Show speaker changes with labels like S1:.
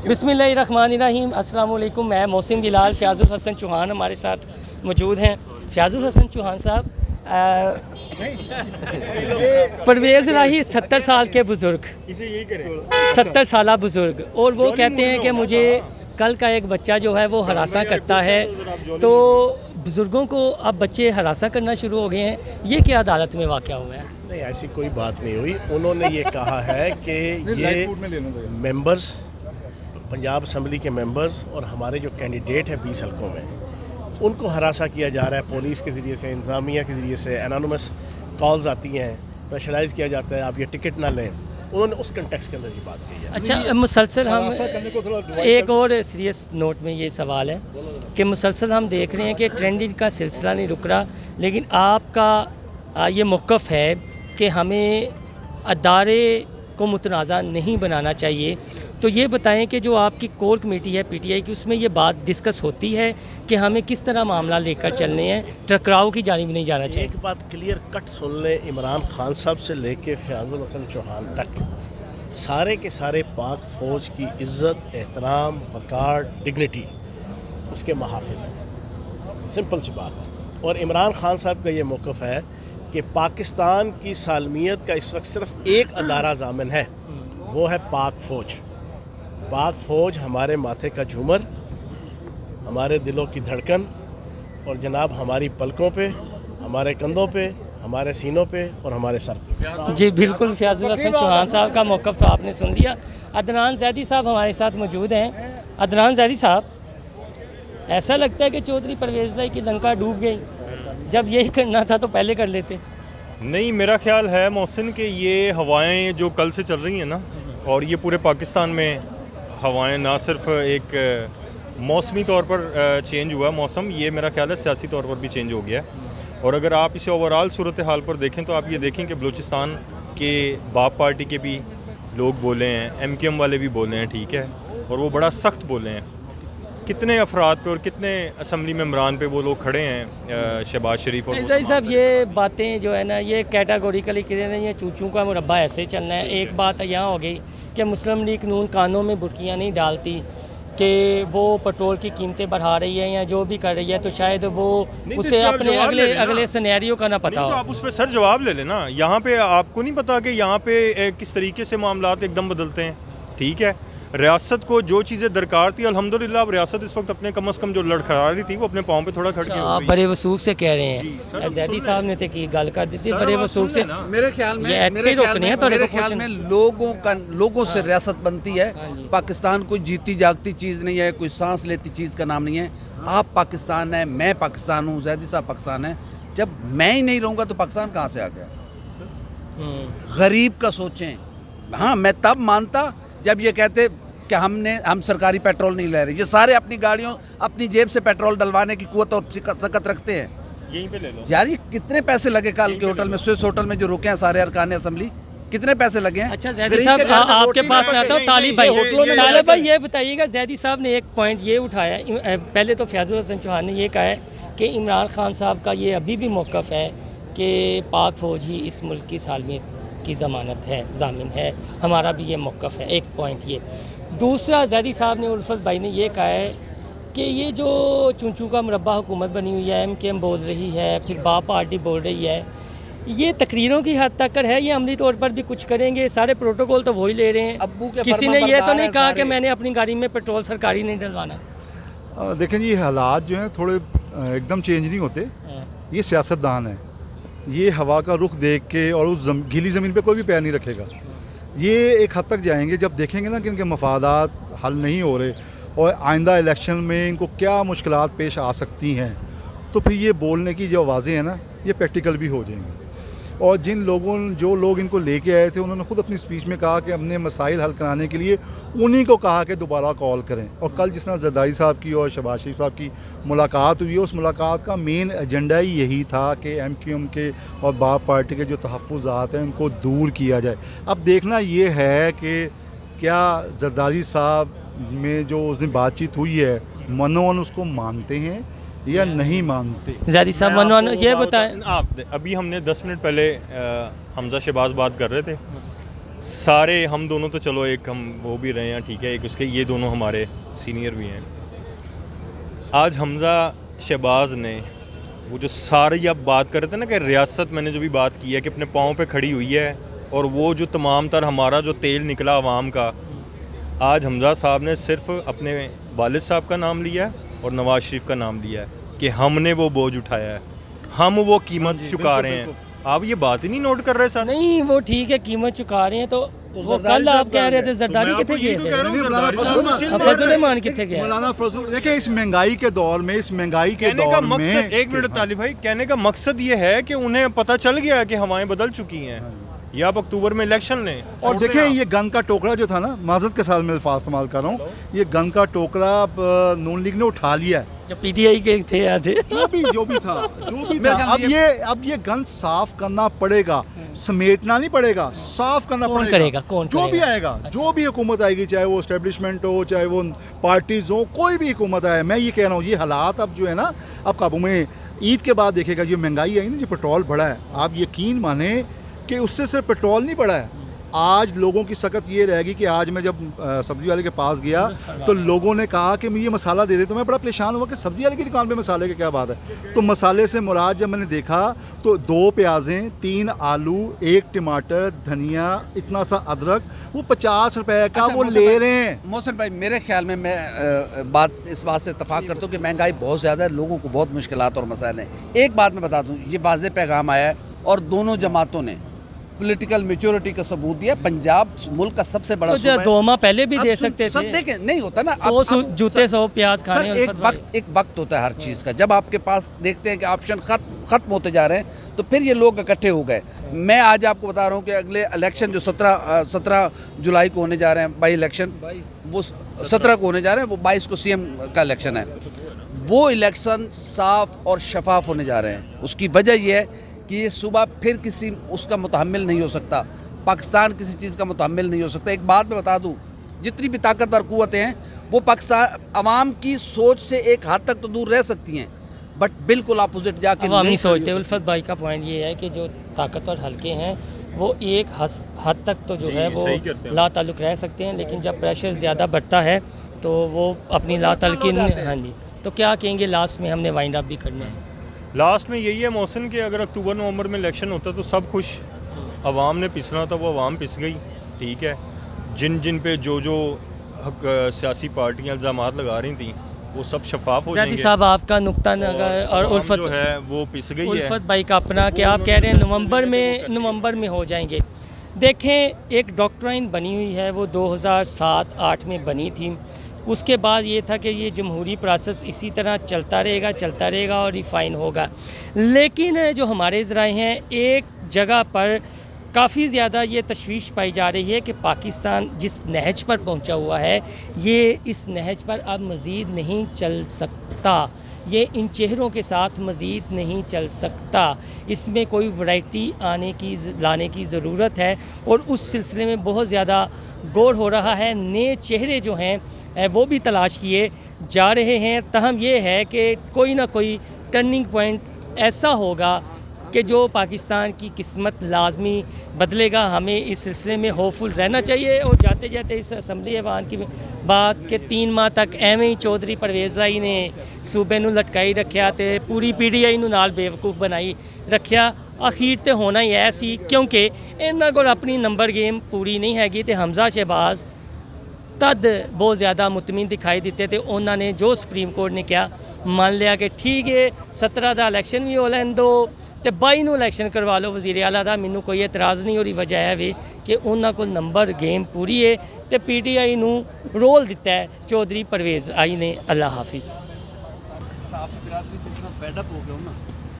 S1: बिस्मिल्लाहिर्रहमानिर्रहीम। अस्सलाम वालेकुम। मैं मोहसिन बिलाल, फ़याज़ुल हसन चौहान हमारे साथ मौजूद हैं। फ़याज़ुल हसन चौहान साहब, परवेज़ इलाही 70 साल के बुज़ुर्ग, 70 साल बुज़ुर्ग, और वो कहते हैं कि मुझे कल का एक बच्चा जो है वो हरासा करता है। तो बुज़ुर्गों को अब बच्चे हरासा करना शुरू हो गए हैं, ये क्या अदालत में वाक़या हुआ है?
S2: नहीं, ऐसी कोई बात नहीं हुई। उन्होंने ये कहा है कि ये मेंबर्स, पंजाब असम्बली के मेंबर्स और हमारे जो कैंडिडेट हैं 20 हलकों में, उनको हरासा किया जा रहा है पुलिस के ज़रिए से, इंतज़ामिया के ज़रिए से। एनोनिमस कॉल्स आती हैं, प्रेशराइज़ किया जाता है, आप ये टिकट ना लें। उन्होंने उस कंटेक्स्ट के अंदर ये बात कही है।
S1: अच्छा, मुसलसल हम एक और सीरियस नोट में ये सवाल है कि मुसलसल हम देख रहे हैं कि ट्रेंडिंग का सिलसिला नहीं रुक रहा, लेकिन आपका ये मौक़िफ़ है कि हमें अदारे को मुतनाज़ा नहीं बनाना चाहिए। तो ये बताएं कि जो आपकी कोर कमेटी है पीटीआई की, उसमें ये बात डिस्कस होती है कि हमें किस तरह मामला लेकर चलने हैं, टकराव की जानिब नहीं जाना चाहिए?
S2: एक बात क्लियर कट सुन लें, इमरान खान साहब से लेके फ़याज़ुल हसन चौहान तक सारे के सारे पाक फ़ौज की इज़्ज़त, एहतराम, वक़ार, डिग्निटी उसके मुहाफ़िज़ हैं। सिंपल सी बात है। और इमरान खान साहब का ये मौक़िफ़ है कि पाकिस्तान की सालमियत का इस वक्त सिर्फ एक अदारा ज़ामिन है, वो है पाक फ़ौज। पाक फ़ौज हमारे माथे का झूमर, हमारे दिलों की धड़कन, और जनाब हमारी पलकों पे, हमारे कंधों पे, हमारे सीनों पे और हमारे सर पे।
S1: जी बिल्कुल, फ़याज़ुल हसन चौहान साहब का मौक़िफ़ तो आपने सुन लिया। अदनान ज़ैदी साहब हमारे साथ मौजूद हैं। अदनान ज़ैदी साहब, ऐसा लगता है कि चौधरी परवेज़ इलाही की लंका डूब गई, जब यही करना था तो पहले कर लेते।
S3: नहीं, मेरा ख्याल है मोहसिन कि ये हवाएं जो कल से चल रही हैं ना, और ये पूरे पाकिस्तान में हवाएं ना सिर्फ एक मौसमी तौर पर चेंज हुआ मौसम, ये मेरा ख्याल है सियासी तौर पर भी चेंज हो गया है। और अगर आप इसे ओवरऑल सूरत हाल पर देखें तो आप ये देखें कि बलूचिस्तान के बाप पार्टी के भी लोग बोले हैं, एमकेएम वाले भी बोले हैं, ठीक है, और वो बड़ा सख्त बोले हैं। कितने अफराद पे और कितने असम्बली मेम्बरान पे वो लोग खड़े हैं, शहबाज शरीफ और
S1: साहब, ये बातें जो है ना, ये कैटेगोरिकली कह रहे हैं, ये चूचू का मुरब्बा ऐसे चलना है। एक बात यहाँ हो गई कि मुस्लिम लीग नून कानों में बुर्कियाँ नहीं डालती कि वो पेट्रोल की कीमतें बढ़ा रही है या जो भी कर रही है, तो शायद वो उसे अपने अगले सिनेरियो का ना पता हो।
S3: तो आप उस पर सर जवाब ले लेना। यहाँ पे आपको नहीं पता कि यहाँ पे किस तरीके से मामलात एकदम बदलते हैं, ठीक है। रियासत को जो चीज़ें दरकार थी, अल्हम्दुलिल्लाह अब रियासत इस वक्त अपने कम अज़ कम जो लड़खड़ा रही थी वो अपने पाँव पे थोड़ा खड़ के
S1: आप बड़े वसूख से कह रहे हैं। जैदी साहब ने तो की गल कर दी थी बड़े वसूख से।
S4: मेरे ख्याल में लोगों से रियासत बनती है। पाकिस्तान कोई जीती जागती चीज़ नहीं है, कोई सांस लेती चीज़ का नाम नहीं है। आप पाकिस्तान है, मैं पाकिस्तान हूँ, जैदी साहब पाकिस्तान है। जब मैं ही नहीं रहूँगा तो पाकिस्तान कहाँ से आ गया? गरीब का सोचें। हाँ, मैं तब मानता जब ये कहते कि हम सरकारी पेट्रोल नहीं ले रहे। ये सारे अपनी गाड़ियों, अपनी जेब से पेट्रोल डलवाने की कुव्वत और सकत रखते हैं।
S3: यहीं पे ले लो
S4: यार, ये कितने पैसे लगे कल के होटल में, स्विस होटल में जो रुके हैं सारे अरकान असेंबली, कितने पैसे लगे हैं?
S1: अच्छा ज़ैदी साहब, आपके पास आता हूँ तालिब भाई, ये बताइएगा, ज़ैदी साहब ने एक पॉइंट ये उठाया। पहले तो फ़याज़ुल हसन चौहान ने ये कहा है कि इमरान खान साहब का ये अभी भी मौक़िफ़ है कि पाक फ़ौज ही इस मुल्क की सालमियत की ज़मानत है, ज़ामिन है। हमारा भी ये मौक़िफ़ है। एक पॉइंट ये। दूसरा, ज़ैदी साहब ने, उल्फत भाई ने ये कहा है कि ये जो चूचू का मुरब्बा हुकूमत बनी हुई है, एमकेएम बोल रही है, फिर बाप पार्टी बोल रही है, ये तकरीरों की हद तक है, ये अमली तौर पर भी कुछ करेंगे। सारे प्रोटोकॉल तो वही ले रहे हैं। किसी ने ये तो नहीं कहा कि मैंने अपनी गाड़ी में पेट्रोल सरकारी नहीं डलवाना।
S5: देखें जी, हालात जो हैं थोड़े एकदम चेंज नहीं होते। ये सियासतदान है, ये हवा का रुख देख के और उस गीली ज़मीन पे कोई भी पैर नहीं रखेगा। ये एक हद तक जाएंगे जब देखेंगे ना कि इनके मफादात हल नहीं हो रहे और आइंदा इलेक्शन में इनको क्या मुश्किलात पेश आ सकती हैं, तो फिर ये बोलने की जो आवाज़ें हैं ना, ये प्रैक्टिकल भी हो जाएंगी। और जो लोग इनको लेके आए थे, उन्होंने ख़ुद अपनी स्पीच में कहा कि अपने मसाइल हल कराने के लिए उन्हीं को कहा कि दोबारा कॉल करें। और कल जिस तरह जरदारी साहब की और शहबाज शरीफ साहब की मुलाकात हुई है, उस मुलाकात का मेन एजेंडा ही यही था कि एमकेएम के और बाप पार्टी के जो तहफ़्फ़ुज़ात हैं उनको दूर किया जाए। अब देखना ये है कि क्या जरदारी साहब में जो उस दिन बातचीत हुई है, मनोन उसको मानते हैं या नहीं मानते?
S1: ज़ैदी साहब, मनोन ये बताएं।
S3: आप अभी हमने 10 मिनट पहले हमजा शहबाज बात कर रहे थे, सारे हम दोनों तो चलो एक हम वो भी रहे हैं, ठीक है, एक उसके ये दोनों हमारे सीनियर भी हैं। आज हमज़ा शहबाज ने वो जो सारी आप बात कर रहे थे ना कि रियासत, मैंने जो भी बात की है कि अपने पाँव पे खड़ी हुई है, और वो जो तमाम तर हमारा जो तेल निकला आवाम का, आज हमज़ा साहब ने सिर्फ अपने वालिद साहब का नाम लिया है और नवाज़ शरीफ का नाम लिया है कि हमने वो बोझ उठाया है, हम वो कीमत चुका रहे हैं। आप ये बात ही नहीं नोट कर रहे सर?
S1: नहीं वो ठीक है, कीमत चुका रहे हैं, तो वो कल आप कह रहे थे जरदारी कितने गए थे, फजल रहमान कितने गए?
S5: मौलाना फजल, देखिए इस महंगाई के दौर में, इस महंगाई के दौर में,
S3: एक मिनट तालिब भाई, कहने का मकसद ये है कि उन्हें पता चल गया कि हवाएं बदल चुकी हैं, ये आप अक्टूबर में इलेक्शन लें।
S5: और देखिए ये गन का टोकरा जो था ना, माजरत के साथ मैं अल्फाज इस्तेमाल कर रहा हूँ, ये गन का टोकरा नून लीग ने उठा लिया है,
S1: जो पीटीआई के थे आधे,
S5: जो भी था अब ये गन साफ करना पड़ेगा, समेटना नहीं पड़ेगा, साफ करना पड़ेगा।
S1: कौन
S5: जो भी आएगा, जो भी हुकूमत आएगी, चाहे वो एस्टेब्लिशमेंट हो, चाहे वो पार्टीज हो, कोई भी हुकूमत आए, मैं ये कह रहा हूँ ये हालात अब जो है ना, अब काबू में। ईद के बाद देखेगा जो महंगाई आई ना, जो पेट्रोल बढ़ा है, आप यकीन माने कि उससे सिर्फ पेट्रोल नहीं बढ़ा है, आज लोगों की सकत ये रहेगी कि आज मैं जब सब्ज़ी वाले के पास गया तो लोगों ने कहा कि मुझे मसाला दे दे, तो मैं बड़ा परेशान हुआ कि सब्ज़ी वाले की दुकान पे मसाले की क्या बात है। तो मसाले से मुराद जब मैंने देखा तो 2 प्याज़ें, 3 आलू, 1 टमाटर, धनिया, इतना सा अदरक, वो 50 रुपए का वो ले रहे हैं।
S4: मोहसिन भाई, मेरे ख्याल में मैं इस बात से इत्तफाक करता हूँ कि महंगाई बहुत ज़्यादा है, लोगों को बहुत मुश्किलात और मसाइल हैं। एक बात मैं बता दूँ, ये वाज़ेह पैगाम आया है और दोनों जमातों ने पॉलिटिकल मेच्योरिटी का सबूत दिया। पंजाब मुल्क का सबसे बड़ा
S1: तो जो 2 माह पहले भी दे सकते थे।
S4: सब देखें, नहीं होता ना,
S1: 100 जूते 100 प्याज खाने।
S4: एक वक्त होता है हर चीज़ का, जब आपके पास देखते हैं कि ऑप्शन ख़त्म होते जा रहे हैं तो फिर ये लोग इकट्ठे हो गए। मैं आज आपको बता रहा हूँ कि अगले इलेक्शन जो 17 जुलाई को होने जा रहे हैं, बाई इलेक्शन, वो 17 को होने जा रहे हैं, वो 22 को सीएम का इलेक्शन है। वो इलेक्शन साफ और शफाफ होने जा रहे हैं। उसकी वजह यह है कि ये सुबह फिर किसी उसका मुतहम्मिल नहीं हो सकता, पाकिस्तान किसी चीज़ का मुतहम्मिल नहीं हो सकता। एक बात मैं बता दूं, जितनी भी ताकतवर कुव्वतें हैं वो पाकिस्तान अवाम की सोच से एक हद तक तो दूर रह सकती हैं, बट बिल्कुल अपोजिट जाके
S1: नहीं सोचते। उल्फत भाई का पॉइंट ये है कि जो ताकतवर हल्के हैं वो एक हद तक तो जो है वो ला ताल्लुक़ रह सकते हैं, लेकिन जब प्रेशर ज़्यादा बढ़ता है तो वो अपनी ला ताल्लुक़ी। हाँ जी, तो क्या कहेंगे लास्ट में, हमने वाइंड अप भी करना है।
S3: लास्ट में यही है मोहसिन कि अगर अक्टूबर नवंबर में इलेक्शन होता तो सब खुश, अवाम ने पिसना था वो अवाम पिस गई, ठीक है। जिन जिन पे जो सियासी पार्टियां इल्ज़ामात लगा रही थी वो सब शफाफ हो जाएंगे।
S1: साहब आपका नुक्ता नज़र और उल्फत
S3: जो है वो पिस गई है।
S1: उल्फत भाई का अपना कि आप कह रहे हैं नवंबर में हो जाएंगे। देखें, एक डॉक्ट्राइन बनी हुई है, वो 2007-8 में बनी थी। उसके बाद ये था कि ये जमहूरी प्रोसेस इसी तरह चलता रहेगा और रिफ़ाइन होगा। लेकिन जो हमारे ज़राए हैं, एक जगह पर काफ़ी ज़्यादा ये तशवीश पाई जा रही है कि पाकिस्तान जिस नहज पर पहुंचा हुआ है, ये इस नहज पर अब मज़ीद नहीं चल सकता, ये इन चेहरों के साथ मज़ीद नहीं चल सकता। इसमें कोई वैरायटी लाने की ज़रूरत है और उस सिलसिले में बहुत ज़्यादा गौर हो रहा है। नए चेहरे जो हैं वो भी तलाश किए जा रहे हैं। तहम ये है कि कोई ना कोई टर्निंग पॉइंट ऐसा होगा कि जो पाकिस्तान की किस्मत लाजमी बदलेगा। हमें इस सिलसिले में होपफुल रहना चाहिए। और जाते जाते इस असम्बली ऐवान की बात के 3 माह तक एवें ही चौधरी परवेज़ राही ने सूबे नूं लटकाई रखिया ते पूरी PTI नूं नाल बेवकूफ़ बनाई रखिया। अखीर ते होना ही ऐसी, क्योंकि इन्हां कोल अपनी नंबर गेम पूरी नहीं हैगी। ते हमज़ा शहबाज तद बहुत ज़्यादा मुतमिन दिखाई दिते थे। उन्होंने जो सुप्रीम कोर्ट ने क्या मान लिया कि ठीक है 17 का इलेक्शन भी हो लैन दो तो 22 नूं इलेक्शन करवा लो वज़ीर आला दा, मैनू कोई एतराज़ नहीं। और वजह है भी कि उन्होंने को नंबर गेम पूरी है तो PTI नूं रोल दिता है चौधरी परवेज़ आई ने। अल्लाह हाफिज़।
S4: साफ बिरादरी से इतना फेड अप हो गया ना